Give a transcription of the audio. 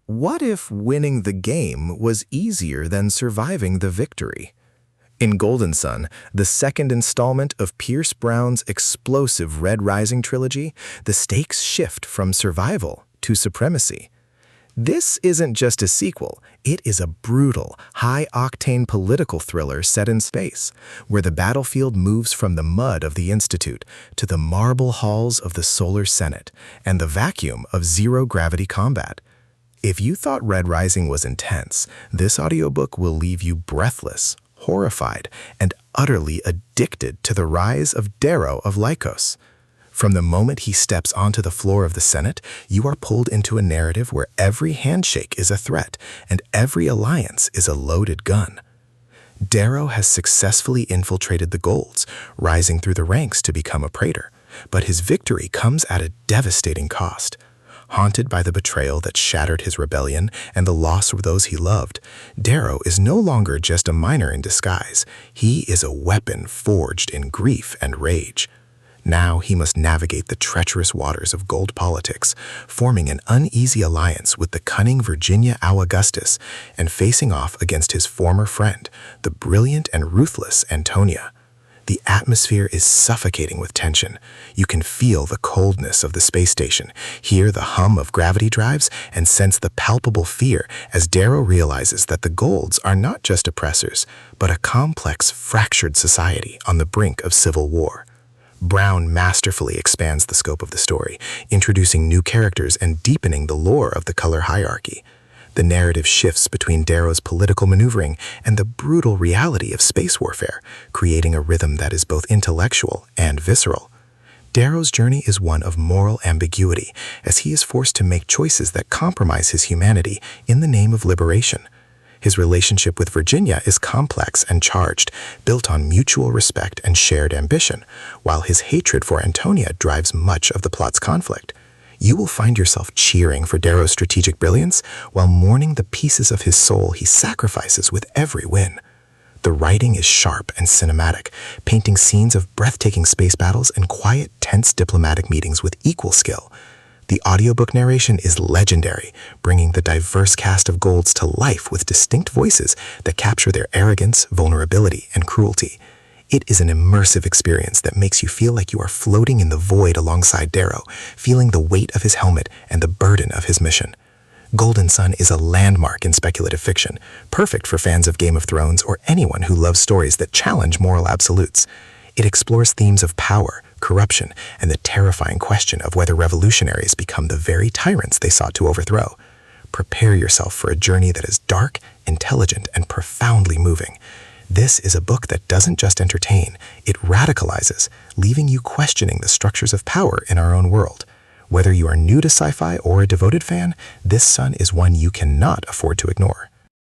What if winning the game was easier than surviving the victory? In Golden Sun, the second installment of Pierce Brown's explosive Red Rising trilogy, the stakes shift from survival to supremacy. This isn't just a sequel, it is a brutal, high-octane political thriller set in space, where the battlefield moves from the mud of the Institute to the marble halls of the Solar Senate and the vacuum of zero-gravity combat. If you thought Red Rising was intense, this audiobook will leave you breathless, horrified, and utterly addicted to the rise of Darrow of Lycos. From the moment he steps onto the floor of the Senate, you are pulled into a narrative where every handshake is a threat and every alliance is a loaded gun. Darrow has successfully infiltrated the Golds, rising through the ranks to become a praetor, but his victory comes at a devastating cost. Haunted by the betrayal that shattered his rebellion and the loss of those he loved, Darrow is no longer just a miner in disguise. He is a weapon forged in grief and rage. Now he must navigate the treacherous waters of gold politics, forming an uneasy alliance with the cunning Virginia Augustus and facing off against his former friend, the brilliant and ruthless Antonia. The atmosphere is suffocating with tension. You can feel the coldness of the space station, hear the hum of gravity drives, and sense the palpable fear as Darrow realizes that the Golds are not just oppressors, but a complex, fractured society on the brink of civil war. Brown masterfully expands the scope of the story, introducing new characters and deepening the lore of the color hierarchy. The narrative shifts between Darrow's political maneuvering and the brutal reality of space warfare, creating a rhythm that is both intellectual and visceral. Darrow's journey is one of moral ambiguity, as he is forced to make choices that compromise his humanity in the name of liberation. His relationship with Virginia is complex and charged, built on mutual respect and shared ambition, while his hatred for Antonia drives much of the plot's conflict. You will find yourself cheering for Darrow's strategic brilliance while mourning the pieces of his soul he sacrifices with every win. The writing is sharp and cinematic, painting scenes of breathtaking space battles and quiet, tense diplomatic meetings with equal skill. The audiobook narration is legendary, bringing the diverse cast of Golds to life with distinct voices that capture their arrogance, vulnerability, and cruelty. It is an immersive experience that makes you feel like you are floating in the void alongside Darrow, feeling the weight of his helmet and the burden of his mission. Golden Sun is a landmark in speculative fiction, perfect for fans of Game of Thrones or anyone who loves stories that challenge moral absolutes. It explores themes of power, corruption, and the terrifying question of whether revolutionaries become the very tyrants they sought to overthrow. Prepare yourself for a journey that is dark, intelligent, and profoundly moving. This is a book that doesn't just entertain, it radicalizes, leaving you questioning the structures of power in our own world. Whether you are new to sci-fi or a devoted fan, this Sun is one you cannot afford to ignore.